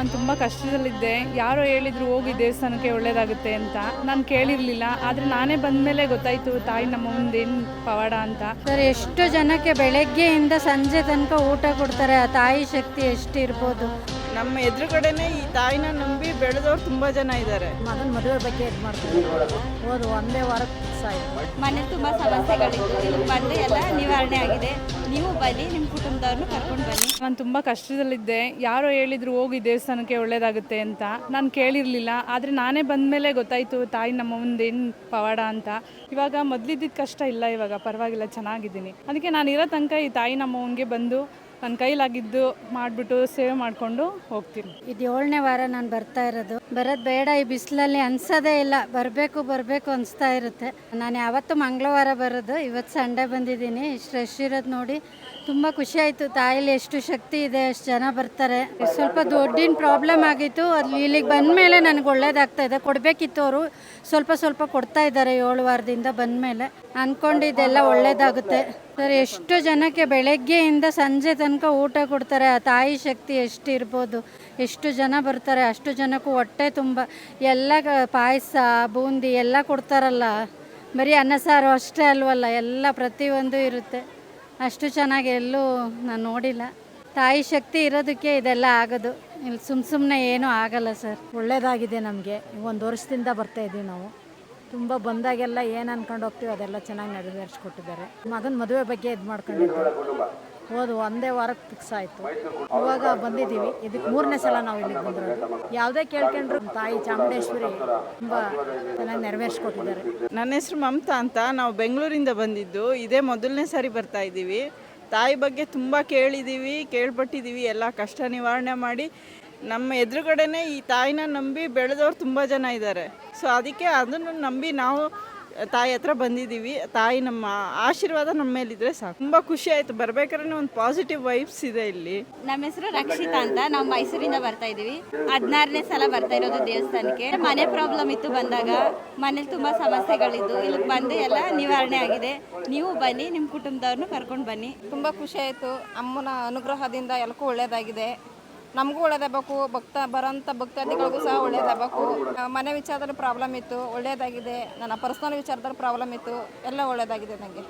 ನಾನು ತುಂಬ ಕಷ್ಟದಲ್ಲಿದ್ದೆ. ಯಾರೋ ಹೇಳಿದ್ರು ಹೋಗಿ ದೇವಸ್ಥಾನಕ್ಕೆ ಒಳ್ಳೇದಾಗುತ್ತೆ ಅಂತ. ನಾನು ಕೇಳಿರಲಿಲ್ಲ. ಆದರೆ ನಾನೇ ಬಂದ ಮೇಲೆ ಗೊತ್ತಾಯಿತು ತಾಯಿ ನಮ್ಮಮ್ಮಂದೇನು ಪವಾಡ ಅಂತ. ಸರ್, ಎಷ್ಟು ಜನಕ್ಕೆ ಬೆಳಗ್ಗೆಯಿಂದ ಸಂಜೆ ತನಕ ಊಟ ಕೊಡ್ತಾರೆ. ಆ ತಾಯಿ ಶಕ್ತಿ ಎಷ್ಟಿರ್ಬೋದು. ನಮ್ಮ ಎದುರುಗಡೆನೇ ಈ ತಾಯಿನ ನಂಬಿ ಬೆಳೆದವ್ರು ತುಂಬ ಜನ ಇದ್ದಾರೆ. ಮಗನ ಮದುವೆ ಬಗ್ಗೆ ಇದು ಮಾಡ್ತೀವಿ. ಹೋದು ಒಂದೇ ವಾರಕ್ಕೆ ಫಿಕ್ಸ್ ಆಯಿತು. ಮನೆ ತುಂಬ ಸಮಸ್ಯೆಗಳಿತ್ತು, ಇಲ್ಲಿಗೆ ಬಂದು ಎಲ್ಲ ನಿವಾರಣೆ ಆಗಿದೆ. ನೀವು ಬನ್ನಿ, ನಿಮ್ಮ ಕುಟುಂಬದವ್ರನ್ನು ಕರ್ಕೊಂಡು ಬನ್ನಿ. ನಾನು ತುಂಬ ಕಷ್ಟದಲ್ಲಿದ್ದೆ. ಯಾರೋ ಹೇಳಿದ್ರು ಹೋಗಿ ದೇವಸ್ಥಾನಕ್ಕೆ ಒಳ್ಳೇದಾಗುತ್ತೆ ಅಂತ. ನಾನು ಕೇಳಿರಲಿಲ್ಲ. ಆದರೆ ನಾನೇ ಬಂದ ಮೇಲೆ ಗೊತ್ತಾಯಿತು ತಾಯಿ ನಮ್ಮಮ್ಮಂದೇನು ಪವಾಡ ಅಂತ. ಇವಾಗ ಮೊದಲಿದ್ದಿದ್ದ ಕಷ್ಟ ಇಲ್ಲ, ಇವಾಗ ಪರವಾಗಿಲ್ಲ, ಚೆನ್ನಾಗಿದ್ದೀನಿ. ಅದಕ್ಕೆ ನಾನು ಇರೋ ತನಕ ಈ ತಾಯಿ ನಮ್ಮಮ್ಮನಿಗೆ ಬಂದು ನನ್ನ ಕೈಲಾಗಿದ್ದು ಮಾಡಿಬಿಟ್ಟು ಸೇವೆ ಮಾಡಿಕೊಂಡು ಹೋಗ್ತೀನಿ. ಇದು 7ನೇ ವಾರ ನಾನು ಬರ್ತಾ ಇರೋದು. ಬರೋದು ಬೇಡ ಈ ಬಿಸಿಲಲ್ಲಿ ಅನ್ಸೋದೇ ಇಲ್ಲ. ಬರಬೇಕು ಅನಿಸ್ತಾ ಇರುತ್ತೆ. ನಾನು ಯಾವತ್ತೂ ಮಂಗಳವಾರ ಬರೋದು, ಇವತ್ತು ಸಂಡೇ ಬಂದಿದ್ದೀನಿ. ಇಷ್ಟು ರಶ್ ಇರೋದು ನೋಡಿ ತುಂಬ ಖುಷಿ ಆಯಿತು. ತಾಯಿಲಿ ಎಷ್ಟು ಶಕ್ತಿ ಇದೆ, ಎಷ್ಟು ಜನ ಬರ್ತಾರೆ. ಸ್ವಲ್ಪ ದುಡ್ಡಿನ ಪ್ರಾಬ್ಲಮ್ ಆಗಿತ್ತು, ಅಲ್ಲಿ ಇಲ್ಲಿಗೆ ಬಂದ ಮೇಲೆ ನನಗೆ ಒಳ್ಳೇದಾಗ್ತಾ ಇದೆ. ಕೊಡಬೇಕಿತ್ತು, ಅವರು ಸ್ವಲ್ಪ ಕೊಡ್ತಾ ಇದ್ದಾರೆ 7 ವಾರದಿಂದ ಬಂದ ಮೇಲೆ. ಅಂದ್ಕೊಂಡಿದ್ದೆಲ್ಲ ಒಳ್ಳೇದಾಗುತ್ತೆ. ಸರ್, ಎಷ್ಟು ಜನಕ್ಕೆ ಬೆಳಗ್ಗೆಯಿಂದ ಸಂಜೆ ತನಕ ಊಟ ಕೊಡ್ತಾರೆ. ಆ ತಾಯಿ ಶಕ್ತಿ ಎಷ್ಟಿರ್ಬೋದು. ಎಷ್ಟು ಜನ ಬರ್ತಾರೆ, ಅಷ್ಟು ಜನಕ್ಕೂ ಹೊಟ್ಟೆ ತುಂಬ ಎಲ್ಲ ಪಾಯಸ, ಬೂಂದಿ ಎಲ್ಲ ಕೊಡ್ತಾರಲ್ಲ. ಬರೀ ಅನ್ನ ಸಾರು ಅಷ್ಟೇ ಅಲ್ವಲ್ಲ, ಎಲ್ಲ ಪ್ರತಿಯೊಂದು ಇರುತ್ತೆ. ಅಷ್ಟು ಚೆನ್ನಾಗಿ ಎಲ್ಲೂ ನಾನು ನೋಡಿಲ್ಲ. ತಾಯಿ ಶಕ್ತಿ ಇರೋದಕ್ಕೆ ಇದೆಲ್ಲ ಆಗೋದು. ಇಲ್ಲಿ ಸುಮ್ಮನೆ ಏನೂ ಆಗಲ್ಲ ಸರ್. ಒಳ್ಳೆಯದಾಗಿದೆ ನಮಗೆ. 1 ವರ್ಷದಿಂದ ಬರ್ತಾ ಇದ್ದೀವಿ ನಾವು. ತುಂಬ ಬಂದಾಗೆಲ್ಲ ಏನು ಅಂದ್ಕೊಂಡು ಹೋಗ್ತೀವಿ ಅದೆಲ್ಲ ಚೆನ್ನಾಗಿ ನೆರವೇರಿಸ್ಕೊಟ್ಟಿದ್ದಾರೆ. ಮಗನ ಮದುವೆ ಬಗ್ಗೆ ಇದು ಮಾಡ್ಕೊಂಡಿದ್ದೀವಿ. ಹೋದು ಒಂದೇ ವಾರಕ್ಕೆ ಫಿಕ್ಸ್ ಆಯಿತು. ಇವಾಗ ಬಂದಿದ್ದೀವಿ. ಇದಕ್ಕೆ 3ನೇ ಸಲ ನಾವು ಇಲ್ಲಿಗೆ ಬಂದಿರೋದು. ಯಾವುದೇ ಕೇಳ್ಕೊಂಡ್ರು ತಾಯಿ ಚಾಮುಂಡೇಶ್ವರಿ ತುಂಬ ಚೆನ್ನಾಗಿ ನೆರವೇರಿಸ್ಕೊಟ್ಟಿದ್ದಾರೆ. ನನ್ನ ಹೆಸರು ಮಮತಾ ಅಂತ. ನಾವು ಬೆಂಗಳೂರಿಂದ ಬಂದಿದ್ದು. ಇದೇ ಮೊದಲನೇ ಸಾರಿ ಬರ್ತಾ ಇದ್ದೀವಿ. ತಾಯಿ ಬಗ್ಗೆ ತುಂಬ ಕೇಳಿದ್ದೀವಿ, ಕೇಳ್ಪಟ್ಟಿದ್ದೀವಿ. ಎಲ್ಲ ಕಷ್ಟ ನಿವಾರಣೆ ಮಾಡಿ ನಮ್ಮ ಎದುರುಗಡೆನೇ ಈ ತಾಯಿನ ನಂಬಿ ಬೆಳೆದವ್ರು ತುಂಬ ಜನ ಇದ್ದಾರೆ. ಸೊ ಅದಕ್ಕೆ ಅದನ್ನು ನಂಬಿ ನಾವು ತಾಯಿ ಹತ್ರ ಬಂದಿದ್ದೀವಿ. ತಾಯಿ ನಮ್ಮ ಆಶೀರ್ವಾದ ನಮ್ಮ ಮೇಲಿದ್ರೆ ಸಾಕು. ತುಂಬ ಖುಷಿ ಆಯಿತು. ಬರ್ಬೇಕಾದ್ರೆ ಒಂದು ಪಾಸಿಟಿವ್ ವೈಬ್ಸ್ ಇದೆ ಇಲ್ಲಿ. ನಮ್ಮ ಹೆಸರು ರಕ್ಷಿತಾ ಅಂತ. ನಾವು ಮೈಸೂರಿಂದ ಬರ್ತಾ ಇದ್ದೀವಿ. 16ನೇ ಸಲ ಬರ್ತಾ ಇರೋದು ದೇವಸ್ಥಾನಕ್ಕೆ. ಮನೆ ಪ್ರಾಬ್ಲಮ್ ಇತ್ತು, ಬಂದಾಗ ಮನೇಲಿ ತುಂಬ ಸಮಸ್ಯೆಗಳಿದ್ದು, ಇಲ್ಲಿಗೆ ಬಂದು ಎಲ್ಲ ನಿವಾರಣೆ ಆಗಿದೆ. ನೀವು ಬನ್ನಿ, ನಿಮ್ಮ ಕುಟುಂಬದವ್ರನ್ನು ಕರ್ಕೊಂಡು ಬನ್ನಿ. ತುಂಬ ಖುಷಿ ಆಯಿತು. ಅಮ್ಮನ ಅನುಗ್ರಹದಿಂದ ಎಲ್ಲಕ್ಕೂ ಒಳ್ಳೆಯದಾಗಿದೆ. ನಮಗೂ ಒಳ್ಳೇದಾಗಬೇಕು, ಬರೋಂಥ ಭಕ್ತಾದಿಗಳಿಗೂ ಸಹ ಒಳ್ಳೇದಾಗಬೇಕು. ಮನೆ ವಿಚಾರದಲ್ಲಿ ಪ್ರಾಬ್ಲಮ್ ಇತ್ತು, ಒಳ್ಳೆಯದಾಗಿದೆ. ನನ್ನ ಪರ್ಸ್ನಲ್ ವಿಚಾರದಲ್ಲಿ ಪ್ರಾಬ್ಲಮ್ ಇತ್ತು, ಎಲ್ಲ ಒಳ್ಳೆಯದಾಗಿದೆ ನನಗೆ.